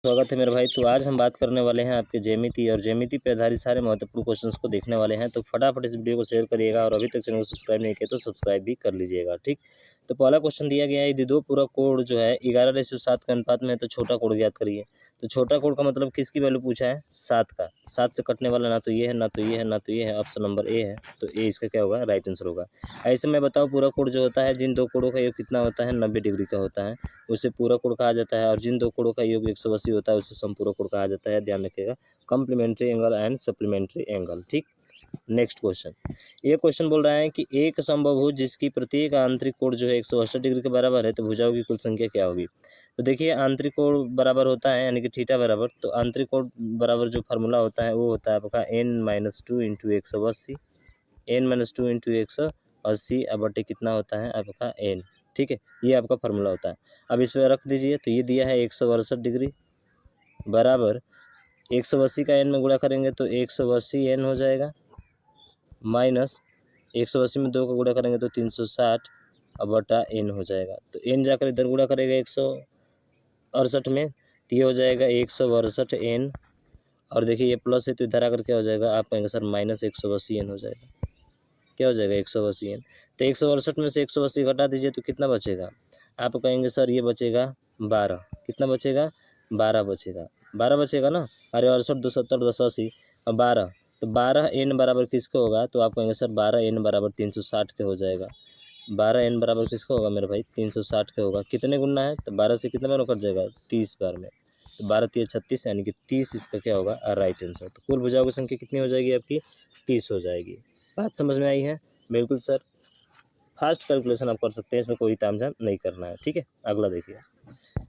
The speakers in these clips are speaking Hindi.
स्वागत है मेरे भाई। तो आज हम बात करने वाले हैं आपके ज्यामिति और ज्यामिति पे आधारित सारे महत्वपूर्ण क्वेश्चंस को देखने वाले हैं। तो फटाफट इस वीडियो को शेयर करिएगा और अभी तक चैनल को सब्सक्राइब नहीं किया तो सब्सक्राइब भी कर लीजिएगा। ठीक, तो पहला क्वेश्चन दिया गया है, यदि दो पूरा कोण जो है 11:7 के अनुपात में है तो छोटा कोण ज्ञात करिए। तो छोटा कोण का मतलब किसकी वैल्यू पूछा है? 7 का। 7 से कटने वाला ना तो ये है, ना तो ये है, ना तो ये है। ऑप्शन नंबर ए है, तो ए इसका क्या होगा? राइट आंसर होगा। ऐसे में बताओ, पूरा कोण जो होता है जिन दो कोणों का योग कितना होता है? 90 डिग्री का होता है, उसे पूरा कोण कहा जाता है। और जिन दो कोणों का योग 180 होता है उसे समपूरक कोण कहा जाता है। ध्यान रखिएगा, complementary angle and supplementary angle. ठीक, नेक्स्ट क्वेश्चन। ये क्वेश्चन बोल रहा है कि एक समबाहु जिसकी प्रत्येक आंतरिक कोण जो है 180 डिग्री के बराबर है तो भुजाओं की कुल संख्या क्या होगी? तो देखिए, आंतरिक कोण बराबर होता है यानी कि थीटा बराबर, तो आंतरिक कोण बराबर जो फार्मूला होता है वो होता है आपका n-2 इंटू 180, n-2 इंटू 180 अब बटे कितना होता है आपका n। ठीक है, ये आपका फार्मूला होता है। अब इस पर रख दीजिए, तो ये दिया है 162 डिग्री बराबर 180 का n में गुणा करेंगे तो 180 n हो जाएगा, माइनस 180 में 2 का गुणा करेंगे तो 360 अब बटा n हो जाएगा। तो n जाकर इधर गुणा करेगा 168 में, तो ये हो जाएगा 162 n। और देखिए ये प्लस है तो इधर आकर क्या हो जाएगा? आप कहेंगे सर माइनस 180 n हो जाएगा। क्या हो जाएगा? 180 n। तो 168 में से 180 घटा दीजिए तो कितना बचेगा? आप कहेंगे सर ये बचेगा 12। कितना बचेगा? 12 बचेगा। 12 बचेगा ना। अरे 68 2 70 10 80 और 12, तो 12 n बराबर किसका होगा? तो आप कहेंगे सर 12 n बराबर 360 के हो जाएगा। 12 n बराबर किसका होगा मेरे भाई? 360 के होगा। कितने गुना है? तो 12 से कितने बार कट जाएगा? 30 बार में। तो 12 3 36 यानी कि 30 इसका क्या होगा? Right answer. तो कुल भुजाओं की संख्या कितनी हो जाएगी आपकी? 30 हो जाएगी। बात समझ में आई है? बिल्कुल सर, फास्ट कैलकुलेशन आप कर सकते हैं, इसमें कोई तामझाम नहीं करना है। ठीक है, अगला देखिए।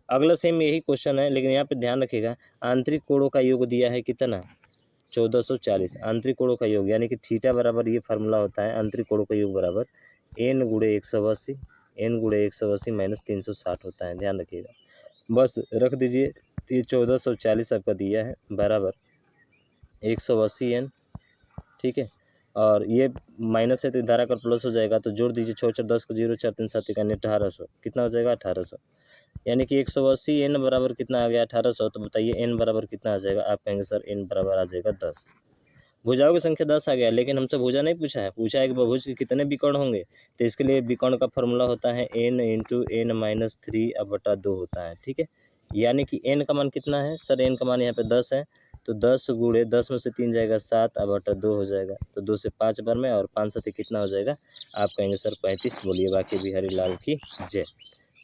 अगला सेम यही क्वेश्चन है, लेकिन यहाँ पे ध्यान रखिएगा, आंतरिक कोणों का योग दिया है कितना? 1440। आंतरिक कोणों का योग यानी कि थीटा बराबर ये फार्मूला होता है, आंतरिक कोणों का योग बराबर n गुणे 180, n गुणे 180 माइनस 360 होता है। ध्यान रखिएगा, बस रख दीजिए। ये 1440 आपका दिया है बराबर 180 n। ठीक है, और ये माइनस है तो इधर आकर प्लस हो जाएगा, तो जोड़ दीजिए 6 4 10 को 0 4 3 7 का 1800। कितना हो जाएगा? 1800। यानी कि 180 n बराबर कितना आ गया? 1800। तो बताइए n बराबर कितना आ जाएगा? आप कहेंगे सर n बराबर आ जाएगा 10। भुजाओं की संख्या 10 आ गया, लेकिन हमसे भुजा नहीं पूछा है, पूछा है कि बहुभुज के कितने विकर्ण होंगे। तो इसके लिए विकर्ण का फॉर्मूला होता है n इंटू n माइनस 3 अब बटा 2 होता है। ठीक है, यानी कि n का मान कितना है सर? n का मान यहाँ पे 10 है, तो 10 गुणे 10 में से 3 जाएगा 7 अब बटा 2 हो जाएगा। तो 2 से 5 बार में और 5 7 कितना हो जाएगा? आप कहेंगे सर 35। बोलिए बाकी बिहारी लाल की जय।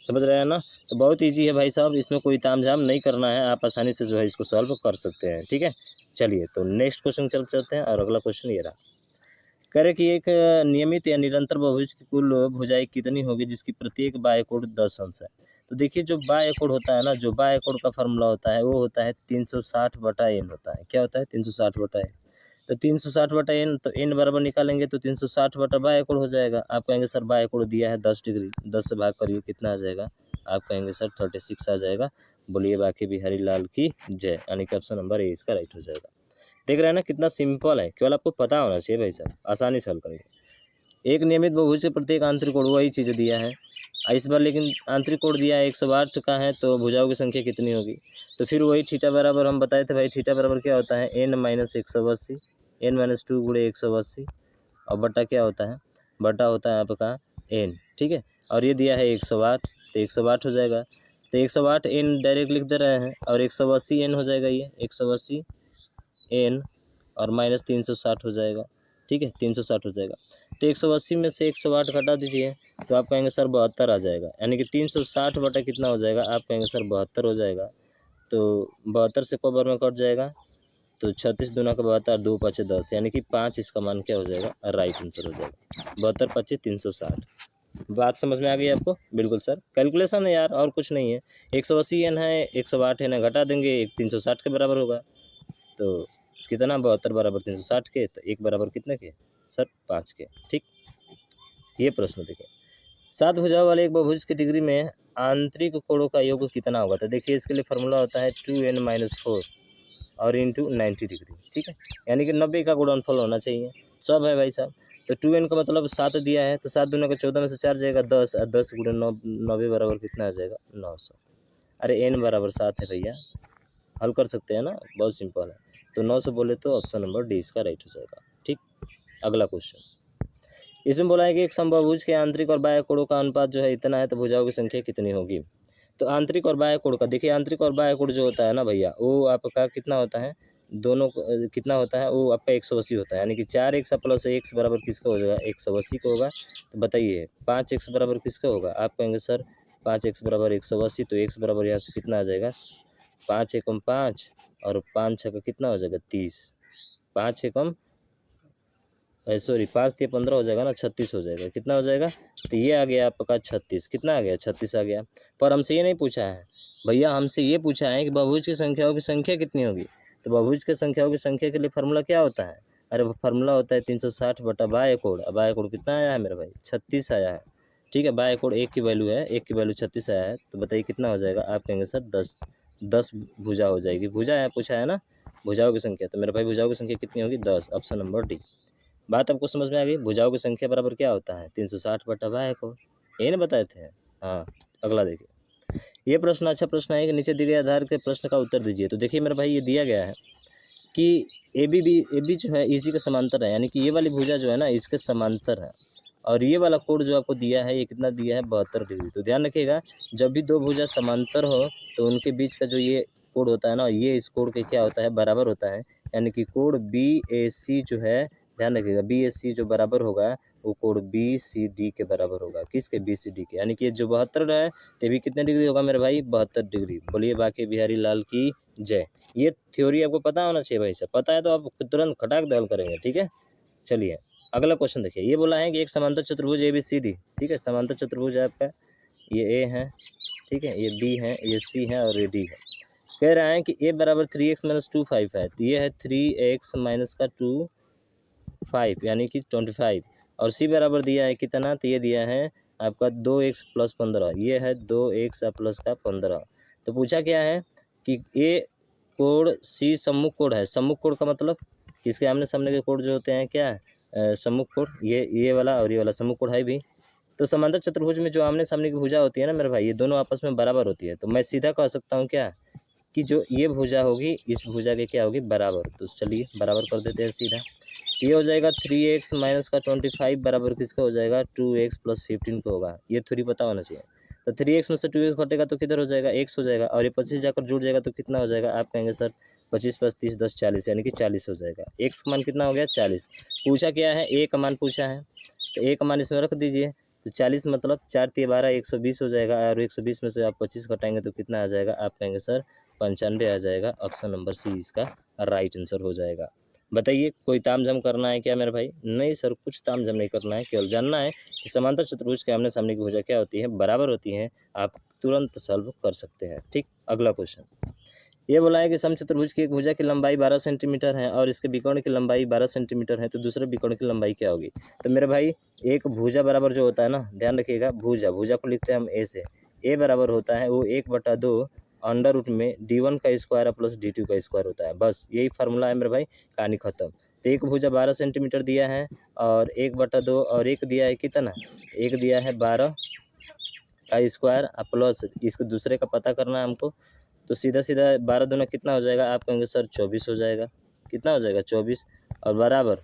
समझ रहे हैं ना? तो बहुत इजी है भाई साहब, इसमें कोई तामझाम नहीं करना है, आप आसानी से जो है इसको सॉल्व कर सकते हैं। ठीक है, चलिए तो नेक्स्ट क्वेश्चन चलते हैं। और अगला क्वेश्चन ये रहा, कह रहे कि एक नियमित या निरंतर बहुभुज की कुल भुजाएं कितनी होगी जिसकी प्रत्येक बाह्य कोण 10 अंश है? तो देखिए, जो बाह्य कोण होता है ना, जो बाह्य कोण का फॉर्मूला होता है वो होता है 360 बटा n होता है। क्या होता है? 360 बटा n। तो 360 बटा n, तो n बराबर निकालेंगे तो 360 बटा बाह्य कोण हो जाएगा। आप कहेंगे सर बाह्य कोण दिया है 10 डिग्री, 10 से भाग करिए कितना आ जाएगा? आप कहेंगे सर 36 आ जाएगा। बोलिए बाकी बिहारी लाल की जय, यानी कि ऑप्शन नंबर ए इसका राइट हो जाएगा। देख रहे हैं ना कितना सिंपल है, केवल आपको पता होना चाहिए भाई साहब, आसानी से हल करेंगे। एक नियमित बहुभुज के प्रत्येक आंतरिक कोण वही चीज़ दिया है इस बार, लेकिन आंतरिक कोण दिया है 108 का है, तो भुजाओं की संख्या कितनी होगी? तो फिर वही थीटा बराबर हम बताए थे भाई, थीटा बराबर क्या होता है? n माइनस 180, n माइनस 2 गुणे 180 और बटा क्या होता है? बटा होता है आपका n। ठीक है, और ये दिया है 108, तो 108 हो जाएगा। तो 108 n डायरेक्ट लिख दे रहे हैं और 180 n हो जाएगा, ये 180 n और माइनस 360 हो जाएगा। ठीक है, 360 हो जाएगा। तो 180 में से 108 घटा दीजिए तो आप कहेंगे सर 72 आ जाएगा, यानी कि 360 बटा कितना हो जाएगा? आप कहेंगे सर 72 हो जाएगा। तो 72 से को बार में कट जाएगा, तो 36 दूना का 72, 2 5 10, यानी कि 5 इसका मान क्या हो जाएगा? राइट आंसर हो जाएगा। 72 25 360। बात समझ में आ गई आपको? बिल्कुल सर, कैलकुलेशन है यार, और कुछ नहीं है। 180 n है, 108 n है, घटा देंगे, एक 360 के बराबर होगा। तो कितना? 72 बराबर 360 के, तो 1 बराबर कितने के सर? 5 के। ठीक, ये प्रश्न देखिए, 7 भुजाओं वाले एक बहुभुज की डिग्री में आंतरिक कोणों का योग कितना होगा? तो देखिए, इसके लिए फार्मूला होता है 2n माइनस 4 और इंटू 90 डिग्री। ठीक है, यानी कि 90 का गुणनफल होना चाहिए। सब है भाई साहब। तो 2n का मतलब 7 दिया है, तो 7 दूना का 14 में से 4 जाएगा 10 और 10 गुणे 90 बराबर कितना आ जाएगा? 900। अरे n बराबर 7 है भैया, हल कर सकते हैं ना, बहुत सिंपल है। तो 9 से बोले तो ऑप्शन नंबर डी इसका राइट हो जाएगा। ठीक, अगला क्वेश्चन इसमें बोला है कि एक समबाहुभुज के आंतरिक और बाह्य कोणों का अनुपात जो है इतना है तो भुजाओं की संख्या कितनी होगी। तो आंतरिक और बाह्य कोण का देखिए, आंतरिक और बाह्य कोण जो होता है ना भैया, वो आपका कितना होता है, दोनों कितना होता है, वो आपका 180 होता है। यानी कि 4x प्लस x बराबर किसका हो जाएगा, 180 का होगा। तो बताइए 5x बराबर किसका होगा। आप कहेंगे सर 5x बराबर 180, तो x बराबर यहाँ से कितना आ जाएगा, 5 एकम 5 और 5 छक्का कितना हो जाएगा 30, 5 एकम सॉरी 5 से 15 हो जाएगा ना, 36 हो जाएगा। कितना हो जाएगा, तो ये आ गया आपका 36, कितना आ गया 36 आ गया। पर हमसे ये नहीं पूछा है भैया, हमसे ये पूछा है कि बहुभुज की संख्याओं की संख्या कितनी होगी। तो बहुभुज की संख्याओं की संख्या के लिए फार्मूला क्या होता है, अरे वो फार्मूला होता है 360 बटा बाह्य कोण। बाह्य कोण कितना आया है मेरे भाई, 36 आया है। ठीक है, बाह्य कोण एक की वैल्यू है, एक की वैल्यू 36 आया है। तो बताइए कितना हो जाएगा। आप कहेंगे सर 10 भुजा हो जाएगी। भुजा है पूछा है ना, भुजाओं की संख्या। तो मेरे भाई भुजाओं की संख्या कितनी होगी 10, ऑप्शन नंबर डी। बात आपको समझ में आ गई। भुजाओं की संख्या बराबर क्या होता है 360 बटा बाह्य कोण, यही ना बताए थे। हाँ, अगला देखिए, ये प्रश्न अच्छा प्रश्न है कि नीचे दिए गए आधार के प्रश्न का उत्तर दीजिए। तो देखिए मेरे भाई ये दिया गया है कि ए बी जो है इसी के समांतर है, यानी कि ये वाली भुजा जो है ना इसके समांतर है। और ये वाला कोण जो आपको दिया है ये कितना दिया है 72 डिग्री। तो ध्यान रखिएगा, जब भी दो भुजा समांतर हो तो उनके बीच का जो ये कोण होता है ना, ये इस कोण के क्या होता है, बराबर होता है। यानी कि कोण BAC जो है, ध्यान रखिएगा, BAC जो बराबर होगा वो कोण BCD के बराबर होगा। किसके, BCD के। यानी कि ये जो 72 है तो भी कितने डिग्री होगा मेरे भाई, 72 डिग्री। बोलिए बाकी बिहारी लाल की जय। ये थ्योरी आपको पता होना चाहिए भाई साहब, पता है तो आप तुरंत खटाक दल करेंगे। ठीक है, चलिए अगला क्वेश्चन देखिए। ये बोला है कि एक समांतर चतुर्भुज ABCD, ठीक है, समांतर चतुर्भुज आपका ये A है, ठीक है, ये B है, ये C है और ये D है। कह रहा है कि A बराबर 3x माइनस 2 5 है। तो ये है 3x माइनस का 2 5 यानी कि 25। और C बराबर दिया है कितना, तो ये दिया है आपका 2x प्लस 15, ये है 2x प्लस का 15। तो पूछा क्या है कि A कोण C सम्मुख कोण है। सम्मुख कोण का मतलब इसके आमने सामने के कोण जो होते हैं क्या, सम्मुख कोण, ये वाला और ये वाला सम्मुख कोण है भी। तो समांतर चतुर्भुज में जो आमने सामने की भुजा होती है ना मेरे भाई, ये दोनों आपस में बराबर होती है। तो मैं सीधा कह सकता हूँ क्या, कि जो ये भुजा होगी इस भुजा के क्या होगी, बराबर। तो चलिए बराबर कर देते हैं सीधा। ये हो जाएगा 3x माइनस का 25 बराबर किसका हो जाएगा, 2x प्लस 15 का होगा। ये थोड़ी पता होना चाहिए। तो 3x में से 2x घटेगा तो किधर हो जाएगा, x हो जाएगा। और ये 25 जाकर जुड़ जाएगा तो कितना हो जाएगा। आप कहेंगे सर 25 प्लस 30 10 40, यानी कि 40 हो जाएगा। x का मान कितना हो गया 40। पूछा क्या है, a का मान पूछा है, तो a का मान इसमें रख दीजिए। तो 40 मतलब 4 3 12 120 हो जाएगा। और 120 में से आप 25 घटाएंगे तो कितना आ जाएगा। आप कहेंगे सर 95 आ जाएगा। ऑप्शन नंबर C इसका राइट आंसर हो जाएगा। बताइए कोई तामझाम करना है क्या मेरे भाई, नहीं सर कुछ तामझाम नहीं करना है, केवल जानना है कि समांतर चतुर्भुज के आमने सामने की भुजा क्या होती है, बराबर होती है। आप तुरंत सॉल्व कर सकते हैं। ठीक, अगला क्वेश्चन ये बोला है कि समचतुर्भुज की एक भुजा की लंबाई 12 सेंटीमीटर है और इसके विकर्ण की लंबाई 12 सेंटीमीटर है। तो दूसरे विकर्ण की लंबाई क्या होगी। तो मेरे भाई एक भुजा बराबर जो होता है ना, ध्यान रखिएगा, भुजा को लिखते हैं हम A से। A बराबर होता है वो 1/2 अंडर रूट में D1 का स्क्वायर प्लस D2 का स्क्वायर होता है। बस यही फार्मूला है मेरे भाई, कहानी खत्म। तो एक भुजा 12 सेंटीमीटर दिया है और 1/2 और एक दिया है कितना, एक दिया है 12 का स्क्वायर प्लस इसके दूसरे का पता करना है हमको। तो सीधा सीधा 12 दूना कितना हो जाएगा। आप कहेंगे सर 24 हो जाएगा। कितना हो जाएगा 24 और बराबर,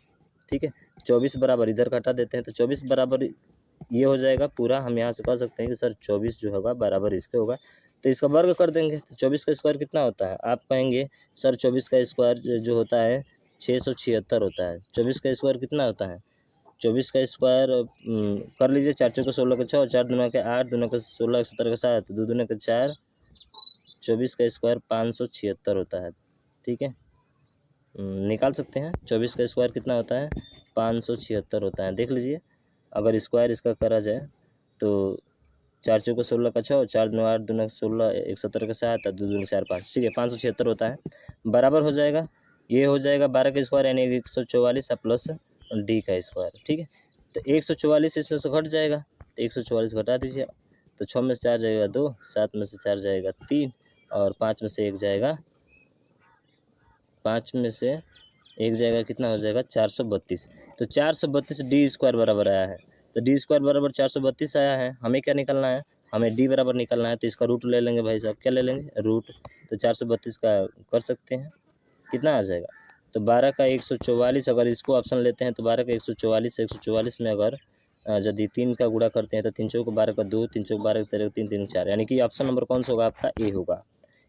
ठीक है 24 बराबर इधर घटा देते हैं तो 24 बराबर ये हो जाएगा पूरा। हम यहाँ से कह सकते हैं कि सर 24 जो होगा बराबर इसके होगा। तो इसका वर्ग कर देंगे तो 24 का स्क्वायर कितना होता है। आप कहेंगे सर 24 का स्क्वायर जो होता है 676 होता है। 24 का स्क्वायर कितना होता है, 24 का स्क्वायर कर लीजिए, 4 चौके 16 का 6 और 4 दूना के 8, दूना का 16 17 का 7, 2 दूना का 4, 24 का स्क्वायर 576 होता है। ठीक है, निकाल सकते हैं 24 का स्क्वायर कितना होता है 576 होता है। देख लीजिए अगर स्क्वायर इसका करा जाए तो 4 चौके 16 का 6, 4 दूना 8, दूना 16, 1 17 का 7, 2 दूना 4 5, ठीक है 576 होता है। बराबर हो जाएगा, ये हो जाएगा 12 का स्क्वायर यानी 144 प्लस D का स्क्वायर। ठीक है, तो 144 इसमें से घट जाएगा तो 144 घटा दीजिए। तो 6 में से 4 जाएगा 2, 7 में से 4 जाएगा 3 और 5 में से 1 जाएगा, 5 में से 1 जाएगा कितना हो जाएगा 432। तो 432 D स्क्वायर बराबर आया है। तो D स्क्वायर बराबर 432 आया है। हमें क्या निकालना है, हमें डी बराबर निकालना है, तो इसका रूट ले लेंगे भाई साहब। क्या ले लेंगे? रूट। तो 432 का कर सकते हैं, कितना आ जाएगा? तो 12 का 144, अगर इसको ऑप्शन लेते हैं तो 12 का 144, 144 में अगर यदि 3 का गुणा करते हैं तो 3 चौक 12 का 2, 3 चौक 12 का 13, 3 3 4, यानी कि ऑप्शन नंबर कौन सा होगा आपका? ए होगा,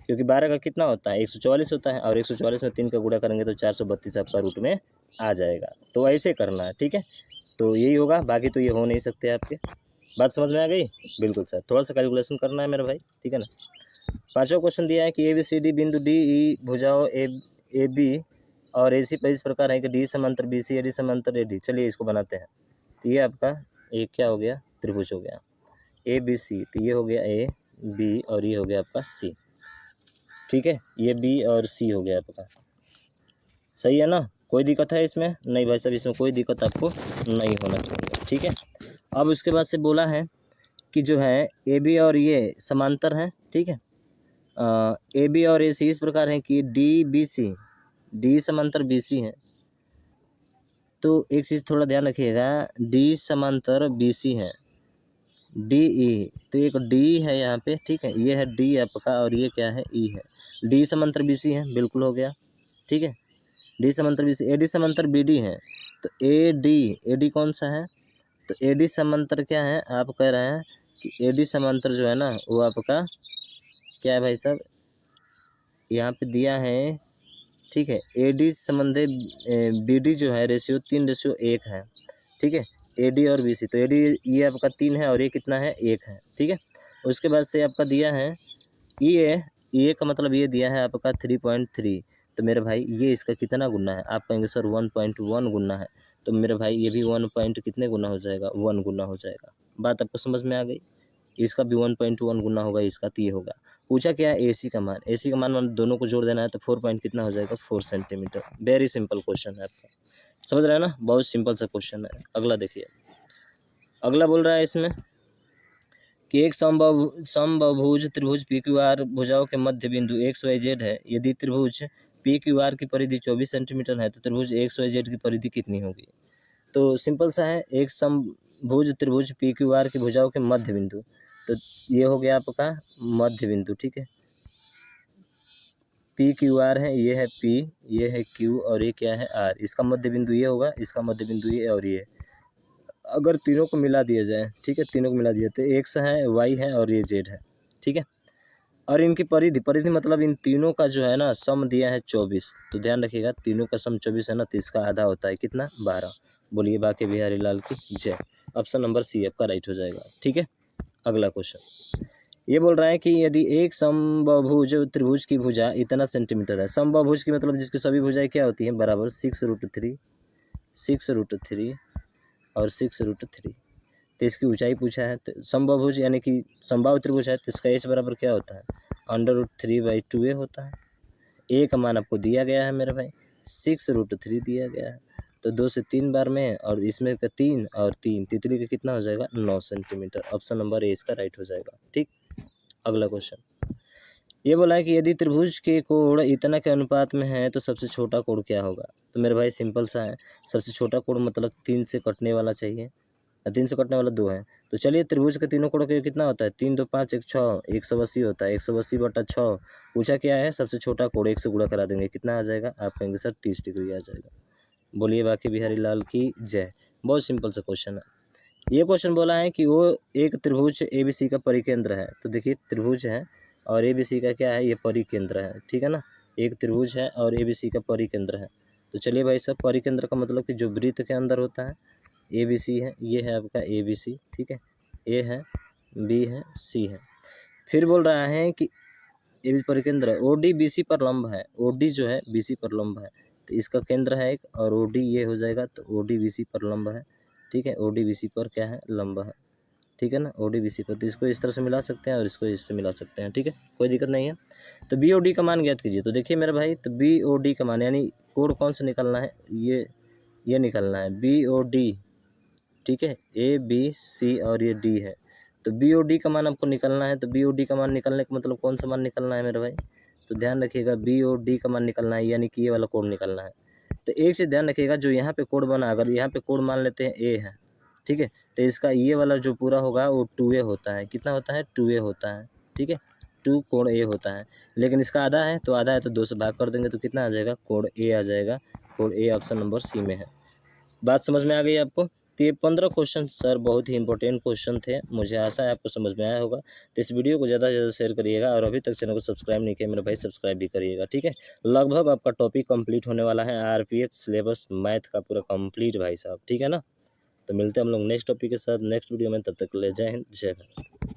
क्योंकि 12 का कितना होता है? 144 होता है, और 144 में 3 का गुणा करेंगे तो 432 आपका रूट में आ जाएगा। तो ऐसे करना है, ठीक है। तो यही होगा, बाकी तो ये हो नहीं सकते आपके। बात समझ में आ गई? बिल्कुल सर, थोड़ा सा कैलकुलेशन करना है मेरे भाई, ठीक है ना। 5वां क्वेश्चन दिया है कि ABCD बिंदु DE भुजाओं AB और AC पर इस प्रकार है कि D समांतर BC, AD समांतर AD। चलिए इसको बनाते हैं। तो ये आपका एक क्या हो गया? त्रिभुज हो गया ABC। तो ये हो गया A B और ये हो गया आपका C, ठीक है। ये B और C हो गया आपका, सही है ना। कोई दिक्कत है इसमें? नहीं भाई साहब, इसमें कोई दिक्कत आपको नहीं होना चाहिए, ठीक है। अब उसके बाद से बोला है कि जो है AB और ये समांतर हैं, ठीक है। AB और AC इस प्रकार है कि DBC, D समांतर BC है। तो एक चीज़ थोड़ा ध्यान रखिएगा, D समांतर BC है, DE, तो एक D है यहाँ पे, ठीक है। ये है D आपका और ये क्या है? E है। D समांतर BC है, बिल्कुल हो गया, ठीक है। D समांतर BC, AD समांतर BD है। तो AD कौन सा है? तो AD समांतर क्या है? आप कह रहे हैं कि AD समांतर जो है ना वो आपका क्या है भाई साहब? यहाँ पे दिया है, ठीक है। AD संबंधे BD जो है रेशियो 3:1 है, ठीक है। AD और BC, तो AD ये आपका 3 है और ये कितना है? 1 है, ठीक है। उसके बाद से आपका दिया है EA का मतलब ये दिया है आपका 3.3। तो मेरे भाई ये इसका कितना गुना है? आप कहेंगे सर 1.1 गुना है। तो मेरे भाई ये भी 1 पॉइंट कितने गुना हो जाएगा? 1 गुना हो जाएगा। बात आपको समझ में आ गई? इसका भी 1.1 गुना होगा, इसका तो ये होगा। पूछा क्या है? AC का मान। AC का मान दोनों को जोड़ देना है, तो 4 पॉइंट कितना हो जाएगा? 4 सेंटीमीटर। वेरी सिंपल क्वेश्चन है आपका, समझ रहे हैं ना? बहुत सिंपल सा क्वेश्चन है। अगला देखिए, अगला बोल रहा है इसमें कि एक समबाहुभुज त्रिभुज PQR भुजाओं के मध्य बिंदु XYZ है। यदि त्रिभुज PQR की परिधि 24 सेंटीमीटर है तो त्रिभुज XYZ की परिधि कितनी होगी? तो सिंपल सा है, एक समभुज त्रिभुज PQR की भुजाओं के मध्य बिंदु, तो ये हो गया आपका मध्य बिंदु, ठीक है। PQR है, ये है P, ये है Q और ये क्या है? R। इसका मध्य बिंदु ये होगा, इसका मध्य बिंदु ये और ये। अगर तीनों को मिला दिया जाए, ठीक है, तीनों को मिला दिया तो X है, Y है और ये Z है, ठीक है। और इनकी परिधि मतलब इन तीनों का जो है ना सम दिया है 24। तो ध्यान रखिएगा, तीनों का सम 24 है ना, तो इसका आधा होता है कितना? 12। बोलिए बाकी बिहारी लाल की जय। ऑप्शन नंबर C आपका राइट हो जाएगा, ठीक है। अगला क्वेश्चन ये बोल रहा है कि यदि एक समबाहुभुज त्रिभुज की भुजा इतना सेंटीमीटर है। समबाहुभुज की मतलब जिसकी सभी भुजाएं क्या होती हैं? बराबर 6√3 और 6√3। तो इसकी ऊंचाई पूछा है। तो समबाहुभुज यानी कि समबाहु त्रिभुज है, तो इसका एच बराबर क्या होता है? √3/2a होता है। ए का मान आपको दिया गया है मेरे भाई, 6√3 दिया गया है। तो 2 से 3 बार में, और इसमें का 3 और 3 तितली का कितना हो जाएगा? 9 सेंटीमीटर। ऑप्शन नंबर ए इसका राइट हो जाएगा, ठीक। अगला क्वेश्चन ये बोला है कि यदि त्रिभुज के कोण इतना के अनुपात में है तो सबसे छोटा कोण क्या होगा? तो मेरे भाई सिंपल सा है, सबसे छोटा कोण मतलब 3 से कटने वाला चाहिए, 3 से कटने वाला 2 है। तो चलिए त्रिभुज के तीनों कोणों के कितना होता है? 3 2 5 1 6, 180 होता है। 180/6 पूछा क्या है? सबसे छोटा कोण 1 से गुणा करा देंगे, कितना आ जाएगा? आप कहेंगे सर 30 डिग्री आ जाएगा। बोलिए बाकी बिहारी लाल की जय। बहुत सिंपल सा क्वेश्चन है। ये क्वेश्चन बोला है कि वो एक त्रिभुज ABC का परिकेंद्र है। तो देखिए त्रिभुज है और ABC का क्या है? ये परिकेंद्र है, ठीक है ना। एक त्रिभुज है और ABC का परिकेंद्र है। तो चलिए भाई साहब, परिकेंद्र का मतलब कि जो वृत्त के अंदर होता है, ABC है, ये है आपका ABC, ठीक है। A है, B है, C है। फिर बोल रहा है कि ABC परिकेंद्र है, OD BC पर लंब है। OD जो है BC पर लंब है, तो इसका केंद्र है एक, और OD ये हो जाएगा, तो OD BC पर लंब है, ठीक है। OD BC पर क्या है? लंब है, ठीक है ना। OD BC पर, तो इसको इस तरह से मिला सकते हैं और इसको इससे मिला सकते हैं, ठीक है, कोई दिक्कत नहीं है। तो BOD का मान ज्ञात कीजिए। तो देखिए मेरे भाई, तो BOD का मान यानी कोण कौन सा निकालना है? ये निकालना है BOD, ठीक है। ABC और ये D है, तो BOD का मान आपको निकालना है। तो BOD का मान निकालने का मतलब कौन सा मान निकालना है मेरे भाई? तो ध्यान रखिएगा, BOD का मान निकालना है, यानी कि ये वाला कोण निकालना है। तो एक चीज़ ध्यान रखिएगा, जो यहाँ पे कोण बना, अगर यहाँ पे कोण मान लेते हैं A है, ठीक है। तो इसका ये वाला जो पूरा होगा वो 2a होता है। कितना होता है? 2a होता है, ठीक है। 2 कोण a होता है, लेकिन इसका आधा है तो आधा है तो 2 से भाग कर देंगे तो कितना आ जाएगा? कोण a आ जाएगा। कोण a ऑप्शन नंबर सी में है। बात समझ में आ गई आपको? तो ये 15 क्वेश्चन सर बहुत ही इंपॉर्टेंट क्वेश्चन थे। मुझे आशा है आपको समझ में आया होगा। तो इस वीडियो को ज़्यादा से ज़्यादा शेयर करिएगा और अभी तक चैनल को सब्सक्राइब नहीं किया मेरे भाई सब्सक्राइब भी करिएगा, ठीक है। लगभग आपका टॉपिक कंप्लीट होने वाला है। आरपीएफ सिलेबस मैथ का पूरा कंप्लीट भाई साहब, ठीक है ना। तो मिलते हैं हम लोग नेक्स्ट टॉपिक के साथ नेक्स्ट वीडियो में। तब तक के लिए जय हिंद जय भारत।